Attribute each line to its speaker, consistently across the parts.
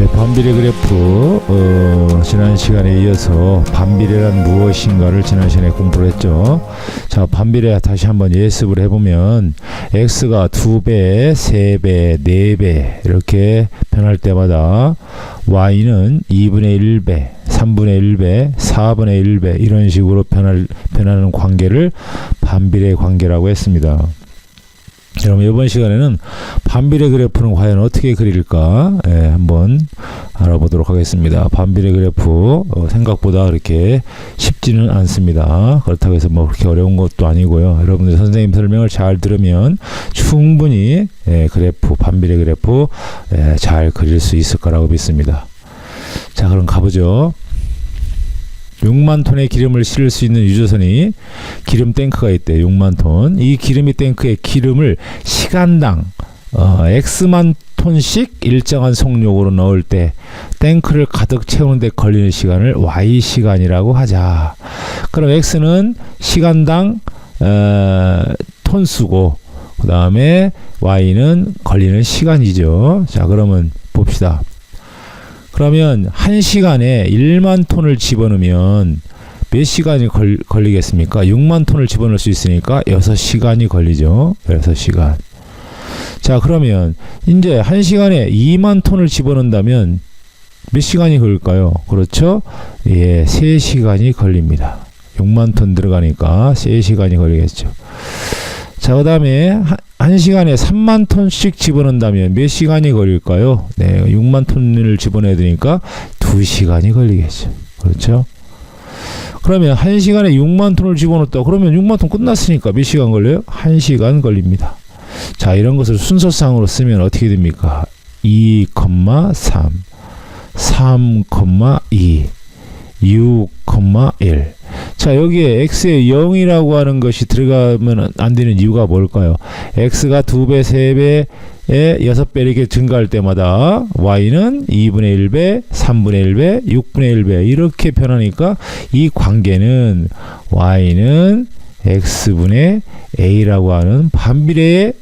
Speaker 1: 반비례 그래프 지난 시간에 이어서 반비례란 무엇인가를 지난 시간에 공부를 했죠. 자, 반비례 다시 한번 예습을 해보면 x가 2배, 3배, 4배 이렇게 변할 때마다 y는 2분의 1배, 3분의 1배, 4분의 1배 이런 식으로 변하는 관계를 반비례 관계라고 했습니다. 그럼 이번 시간에는 반비례 그래프는 과연 어떻게 그릴까 한번 알아보도록 하겠습니다. 반비례 그래프 생각보다 그렇게 쉽지는 않습니다. 그렇다고 해서 뭐 그렇게 어려운 것도 아니고요. 여러분들 선생님 설명을 잘 들으면 충분히 그래프, 반비례 그래프 잘 그릴 수 있을 거라고 믿습니다. 자, 그럼 가보죠. 6만 톤의 기름을 실을 수 있는 유조선이 기름 탱크가 있대. 6만 톤. 이 기름이 탱크에 기름을 시간당 X만 톤씩 일정한 속력으로 넣을 때 탱크를 가득 채우는 데 걸리는 시간을 Y시간이라고 하자. 그럼 X는 시간당 톤수고 그 다음에 Y는 걸리는 시간이죠. 자, 그러면 봅시다. 그러면 1시간에 1만 톤을 집어넣으면 몇 시간이 걸리겠습니까? 6만 톤을 집어넣을 수 있으니까 6시간이 걸리죠. 6시간. 자, 그러면 이제 1시간에 2만 톤을 집어넣는다면 몇 시간이 걸릴까요? 그렇죠? 예, 3시간이 걸립니다. 6만 톤 들어가니까 3시간이 걸리겠죠. 자, 그 다음에 1시간에 3만 톤씩 집어넣는다면 몇 시간이 걸릴까요? 네, 6만 톤을 집어넣어야 되니까 2시간이 걸리겠죠. 그렇죠? 그러면 1시간에 6만 톤을 집어넣었다. 그러면 6만 톤 끝났으니까 몇 시간 걸려요? 1시간 걸립니다. 자, 이런 것을 순서상으로 쓰면 어떻게 됩니까? 2,3, 3,2, 6,1. 자, 여기에 x에 0이라고 하는 것이 들어가면 안 되는 이유가 뭘까요? x가 2배, 3배에 6배 이렇게 증가할 때마다 y는 2분의 1배, 3분의 1배, 6분의 1배 이렇게 변하니까 이 관계는 y는 x분의 a라고 하는 반비례의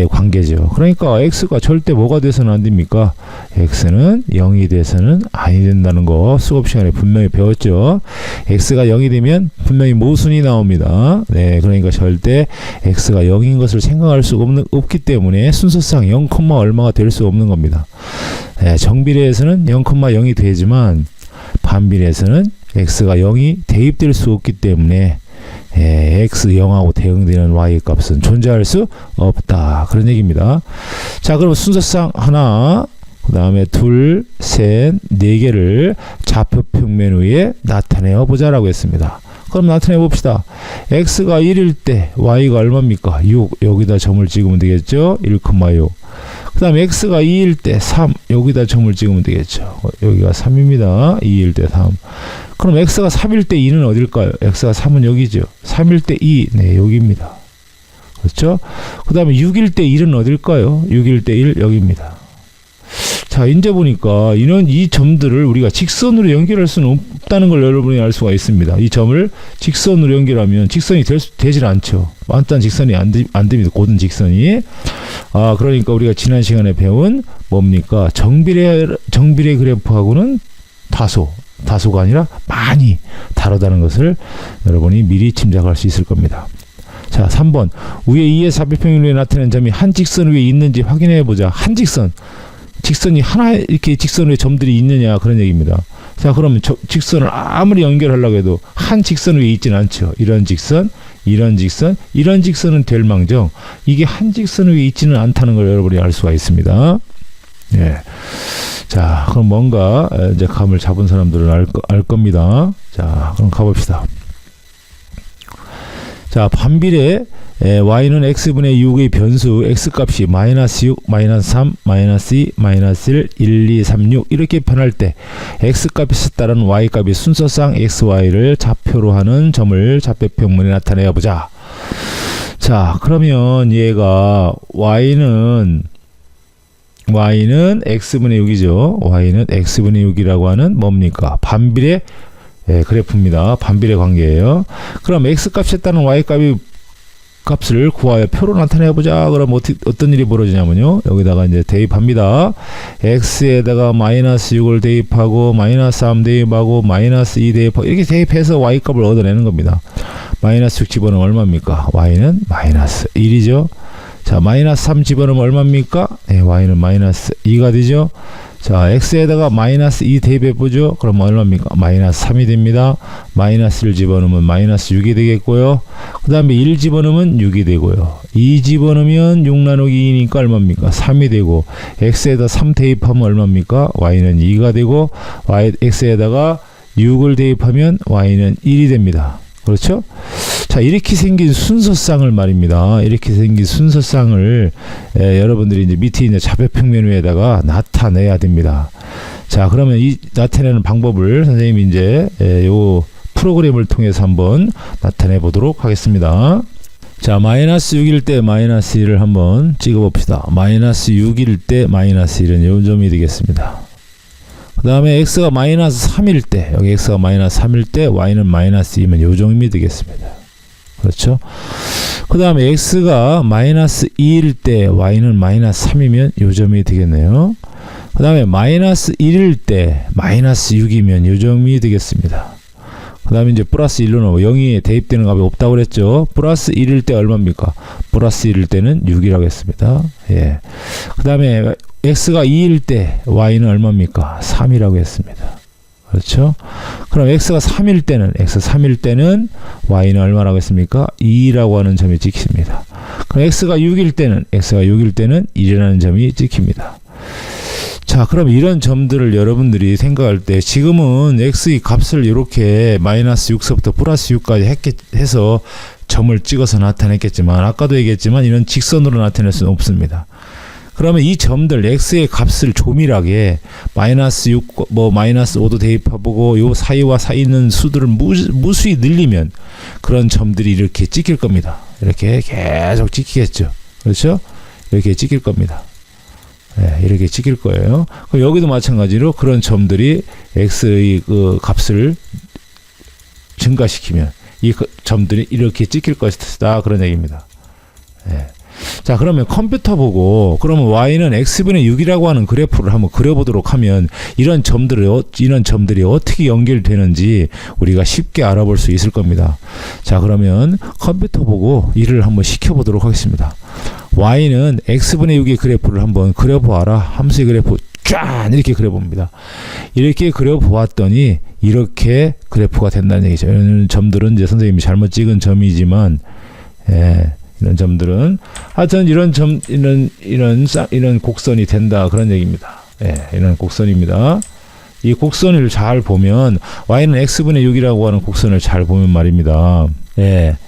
Speaker 1: 관계죠. 그러니까 x가 절대 뭐가 돼서는 안 됩니까? x는 0이 돼서는 아니 된다는 거 수업 시간에 분명히 배웠죠. x가 0이 되면 분명히 모순이 나옵니다. 네, 그러니까 절대 x가 0인 것을 생각할 수가 없기 때문에 순서상 0, 얼마가 될 수 없는 겁니다. 네, 정비례에서는 0,0이 되지만 반비례에서는 x가 0이 대입될 수 없기 때문에 x 0하고 대응되는 y 값은 존재할 수 없다. 그런 얘기입니다. 자, 그럼 순서상 하나, 그 다음에 둘, 셋, 네 개를 좌표 평면 위에 나타내어 보자라고 했습니다. 그럼 나타내 봅시다. x가 1일 때 y가 얼마입니까? 6. 여기다 점을 찍으면 되겠죠? 1,6. 그 다음에 x가 2일 때 3. 여기다 점을 찍으면 되겠죠? 여기가 3입니다. 2일 때 3. 그럼 x가 3일 때 2는 어딜까요? x가 3은 여기죠. 3일 때 2. 네, 여기입니다. 그렇죠? 그 다음에 6일 때 1은 어딜까요? 6일 때 1 여기입니다. 자, 이제 보니까 이 점들을 우리가 직선으로 연결할 수는 없다는 걸 여러분이 알 수가 있습니다. 이 점을 직선으로 연결하면 직선이 되질 않죠. 완전 직선이 안 됩니다. 고든 직선이. 아, 그러니까 우리가 지난 시간에 배운 뭡니까? 정비례 그래프하고는 다소가 아니라 많이 다르다는 것을 여러분이 미리 짐작할 수 있을 겁니다. 자, 3번. 위에 2의 사표평면에 나타낸 점이 한 직선 위에 있는지 확인해 보자. 한 직선이 하나 이렇게 직선 위에 점들이 있느냐 그런 얘기입니다. 자, 그러면 직선을 아무리 연결하려고 해도 한 직선 위에 있지는 않죠. 이런 직선, 이런 직선은 될 망정 이게 한 직선 위에 있지는 않다는 걸 여러분이 알 수가 있습니다. 예. 자, 그럼 뭔가 이제 감을 잡은 사람들은 알 겁니다. 자, 그럼 가봅시다. 자, 반비례 y는 x분의 6의 변수 x값이 마이너스 6, 마이너스 3, 마이너스 2, 마이너스 1, 1, 2, 3, 6 이렇게 변할 때 x값에 따른 y값이 순서상 xy를 좌표로 하는 점을 좌표평면에 나타내어 보자. 자, 그러면 얘가 y는 x분의 6이죠. y는 x분의 6이라고 하는 뭡니까? 반비례 그래프입니다. 반비례 관계예요. 그럼 x값에 따른 y값이 값을 구하여 표로 나타내보자. 그럼 어떤 일이 벌어지냐면요. 여기다가 이제 대입합니다. x에다가 마이너스 6을 대입하고 마이너스 3 대입하고 마이너스 2 대입하고 이렇게 대입해서 y 값을 얻어내는 겁니다. 마이너스 6 집어넣으면 얼마입니까? y는 마이너스 1이죠. 자, 마이너스 3 집어넣으면 얼마입니까? 네, y는 마이너스 2가 되죠. 자, x에다가 마이너스 2 대입해보죠. 그럼 얼마입니까? 마이너스 3이 됩니다. 마이너스 1 집어넣으면 마이너스 6이 되겠고요. 그 다음에 1 집어넣으면 6이 되고요. 2 집어넣으면 6 나누기 2니까 얼마입니까? 3이 되고, x에다 3 대입하면 얼마입니까? y는 2가 되고, x에다가 6을 대입하면 y는 1이 됩니다. 그렇죠? 자, 이렇게 생긴 순서쌍을 말입니다. 이렇게 생긴 순서쌍을 여러분들이 이제 밑에 있는 좌표평면 위에다가 나타내야 됩니다. 자, 그러면 이 나타내는 방법을 선생님이 이제 요 프로그램을 통해서 한번 나타내 보도록 하겠습니다. 자, 마이너스 6일 때 마이너스 1을 한번 찍어 봅시다. 마이너스 6일 때 마이너스 1은 요 점이 되겠습니다. 그 다음에 x가 마이너스 3일 때, 여기 x가 마이너스 3일 때 y는 마이너스 2면 요 점이 되겠습니다. 그렇죠? 그 다음에 x가 마이너스 2일 때 y는 마이너스 3이면 요 점이 되겠네요. 그 다음에 마이너스 1일 때 마이너스 6이면 요 점이 되겠습니다. 그 다음에 이제 플러스 1로 넣어 0이 대입되는 값이 없다고 그랬죠. 플러스 1일 때 얼마입니까? 플러스 1일 때는 6이라고 했습니다. 예. 그 다음에 x가 2일 때 y는 얼마입니까? 3이라고 했습니다. 그렇죠? 그럼 x가 3일 때는 y는 얼마라고 했습니까? 2라고 하는 점이 찍힙니다. 그럼 x가 6일 때는 1이라는 점이 찍힙니다. 자, 그럼 이런 점들을 여러분들이 생각할 때 지금은 x의 값을 이렇게 마이너스 6서부터 플러스 6까지 해서 점을 찍어서 나타냈겠지만 아까도 얘기했지만 이런 직선으로 나타낼 수는 없습니다. 그러면 이 점들 x의 값을 조밀하게 마이너스 6, 마이너스 5도 대입해보고 요 사이와 사이 있는 수들을 무수히 늘리면 그런 점들이 이렇게 찍힐 겁니다. 이렇게 계속 찍히겠죠. 그렇죠? 이렇게 찍힐 겁니다. 네, 이렇게 찍힐 거예요. 그럼 여기도 마찬가지로 그런 점들이 x의 그 값을 증가시키면 이 점들이 이렇게 찍힐 것이다. 그런 얘기입니다. 네. 자, 그러면 컴퓨터 보고 그러면 y는 x분의 6이라고 하는 그래프를 한번 그려보도록 하면 이런 점들이 어떻게 연결되는지 우리가 쉽게 알아볼 수 있을 겁니다. 자, 그러면 컴퓨터 보고 일을 한번 시켜보도록 하겠습니다. y는 x분의 6의 그래프를 한번 그려보아라. 함수의 그래프 쫙 이렇게 그려봅니다. 이렇게 그려보았더니 이렇게 그래프가 된다는 얘기죠. 이런 점들은 이제 선생님이 잘못 찍은 점이지만 이런 점들은 하여튼 이런 곡선이 된다 그런 얘기입니다. 이런 곡선입니다. 이 곡선을 잘 보면 y는 x분의 6이라고 하는 곡선을 잘 보면 말입니다.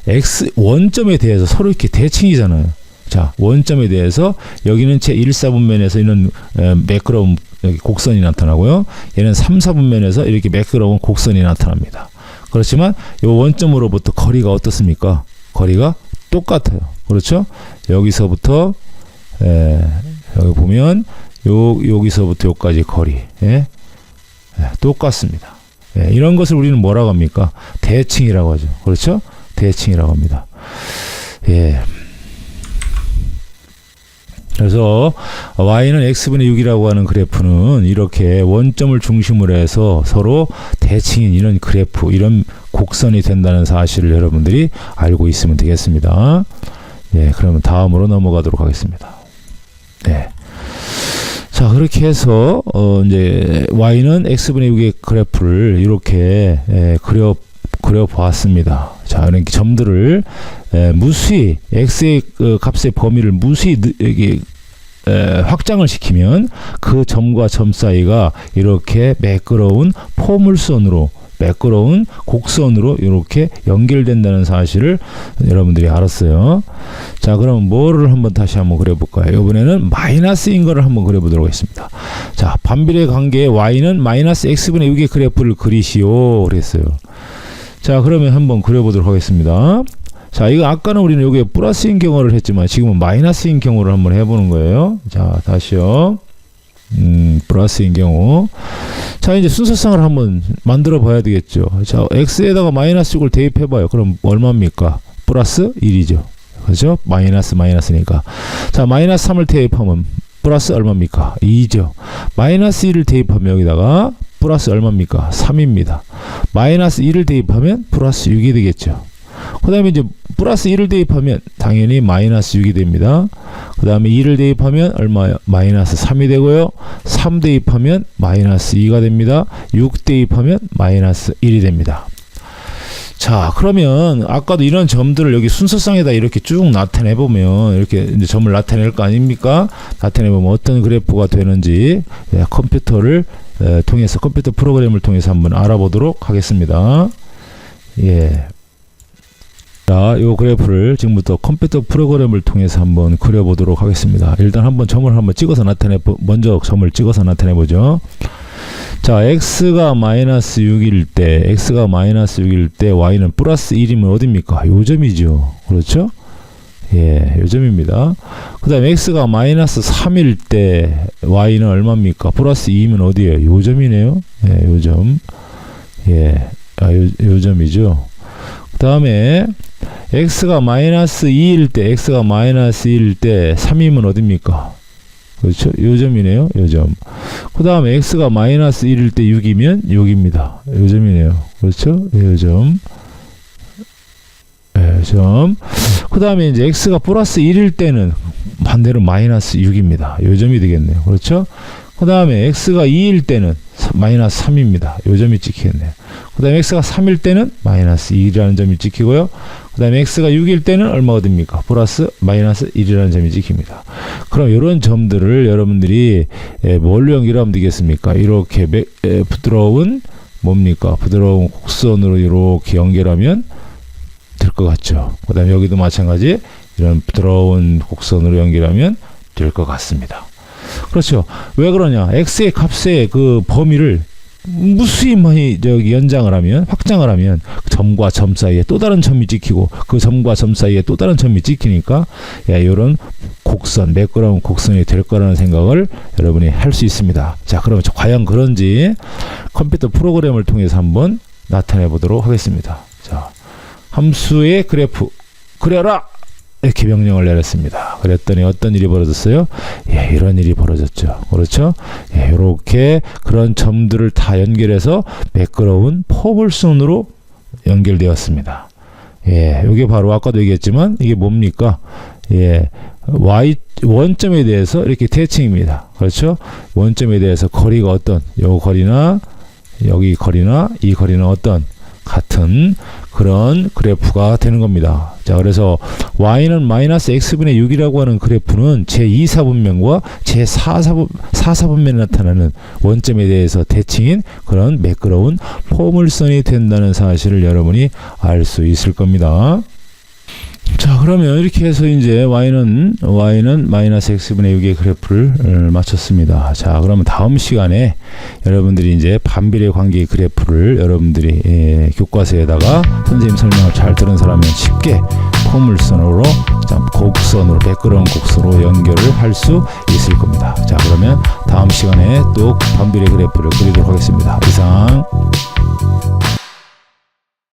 Speaker 1: x 원점에 대해서 서로 이렇게 대칭이잖아요. 자, 원점에 대해서 여기는 제 1, 4분면에서 이런 매끄러운 곡선이 나타나고요. 얘는 3, 4분면에서 이렇게 매끄러운 곡선이 나타납니다. 그렇지만 이 원점으로부터 거리가 어떻습니까? 거리가 똑같아요. 그렇죠? 여기서부터 여기 보면 여기서부터 여기까지 거리 똑같습니다. 이런 것을 우리는 뭐라고 합니까? 대칭이라고 하죠. 그렇죠? 대칭이라고 합니다. 그래서 y는 x분의 6이라고 하는 그래프는 이렇게 원점을 중심으로 해서 서로 대칭인 이런 그래프, 이런 곡선이 된다는 사실을 여러분들이 알고 있으면 되겠습니다. 그러면 다음으로 넘어가도록 하겠습니다. 자, 그렇게 해서 이제 y는 x분의 6의 그래프를 이렇게 그려 보았습니다. 자, 이렇게 점들을 무수히 x의 그 값의 범위를 무수히 확장을 시키면 그 점과 점 사이가 이렇게 매끄러운 포물선으로, 매끄러운 곡선으로 이렇게 연결된다는 sa실을 여러분들이 알았어요. 자, 그럼 뭐를 다시 한번 그려볼까요? 이번에는 마이너스인 거를 한번 그려보도록 하겠습니다. 자, 반비례 관계에 y는 마이너스 x분의 6의 그래프를 그리시오 그랬어요. 자, 그러면 한번 그려보도록 하겠습니다. 자, 이거 아까는 우리는 여기에 플러스인 경우를 했지만 지금은 마이너스인 경우를 한번 해보는 거예요. 자, 다시요. 플러스인 경우. 자, 이제 순서상을 한번 만들어 봐야 되겠죠. 자, x에다가 마이너스 6을 대입해 봐요. 그럼 얼마입니까? 플러스 1이죠. 그죠? 마이너스니까. 자, 마이너스 3을 대입하면 플러스 얼마입니까? 2죠. 마이너스 1을 대입하면 여기다가 플러스 얼마입니까? 3입니다. 마이너스 1을 대입하면 플러스 6이 되겠죠. 그 다음에 이제 플러스 1을 대입하면 당연히 마이너스 6이 됩니다. 그 다음에 2를 대입하면 얼마요? 마이너스 3이 되고요. 3 대입하면 마이너스 2가 됩니다. 6 대입하면 마이너스 1이 됩니다. 자, 그러면 아까도 이런 점들을 여기 순서상에다 이렇게 쭉 나타내 보면 이렇게 이제 점을 나타낼 거 아닙니까? 나타내 보면 어떤 그래프가 되는지 컴퓨터를 통해서, 컴퓨터 프로그램을 통해서 한번 알아보도록 하겠습니다. 예. 자, 이 그래프를 지금부터 컴퓨터 프로그램을 통해서 한번 그려보도록 하겠습니다. 일단 한번 점을 한번 찍어서 먼저 점을 찍어서 나타내 보죠. 자, x가 마이너스 6일 때 y는 플러스 1이면 어딥니까? 요 점이죠. 그렇죠? 예, 요 점입니다. 그 다음에 x가 마이너스 3일 때 y는 얼마입니까? 플러스 2면 어디에요? 요 점이네요. 예, 요 점. 예, 요 점이죠. 그 다음에 x가 마이너스 2일 때 3이면 어딥니까? 그렇죠? 요 점이네요. 요 점. 그 다음에 x가 마이너스 1일 때 6이면 6입니다. 요 점이네요. 그렇죠? 요 점. 요 점. 그 다음에 이제 x가 플러스 1일 때는 반대로 마이너스 6입니다. 요 점이 되겠네요. 그렇죠? 그 다음에 x가 2일 때는 마이너스 3입니다. 요 점이 찍히겠네요. 그 다음에 x가 3일 때는 마이너스 2라는 점이 찍히고요. 그 다음에 x가 6일 때는 얼마가 됩니까? 플러스 마이너스 1이라는 점이 찍힙니다. 그럼 이런 점들을 여러분들이 뭘로 연결하면 되겠습니까? 이렇게 부드러운 뭡니까? 부드러운 곡선으로 이렇게 연결하면 될 것 같죠. 그 다음에 여기도 마찬가지 이런 부드러운 곡선으로 연결하면 될 것 같습니다. 그렇죠. 왜 그러냐? x의 값의 그 범위를 무수히 많이 연장을 하면, 확장을 하면 점과 점 사이에 또 다른 점이 찍히고 그 점과 점 사이에 또 다른 점이 찍히니까 이런 곡선, 매끄러운 곡선이 될 거라는 생각을 여러분이 할 수 있습니다. 자, 그러면 과연 그런지 컴퓨터 프로그램을 통해서 한번 나타내 보도록 하겠습니다. 자, 함수의 그래프 그려라! 이렇게 명령을 내렸습니다. 그랬더니 어떤 일이 벌어졌어요? 예, 이런 일이 벌어졌죠. 그렇죠? 예, 이렇게 그런 점들을 다 연결해서 매끄러운 포물선으로 연결되었습니다. 예, 이게 바로 아까도 얘기했지만 이게 뭡니까? 예, y 원점에 대해서 이렇게 대칭입니다. 그렇죠? 원점에 대해서 거리가 어떤, 요 거리나 여기 거리나 이 거리는 어떤 같은 그런 그래프가 되는 겁니다. 자, 그래서 y는 마이너스 x분의 6이라고 하는 그래프는 제2사분면과 제4사분면에 나타나는 원점에 대해서 대칭인 그런 매끄러운 포물선이 된다는 사실을 여러분이 알 수 있을 겁니다. 자, 그러면 이렇게 해서 이제 y는 마이너스 x분의 6의 그래프를 마쳤습니다. 자, 그러면 다음 시간에 여러분들이 이제 반비례 관계 그래프를 여러분들이 교과서에다가 선생님 설명을 잘 들은 사람은 쉽게 포물선으로, 곡선으로, 매끄러운 곡선으로 연결을 할 수 있을 겁니다. 자, 그러면 다음 시간에 또 반비례 그래프를 그리도록 하겠습니다. 이상.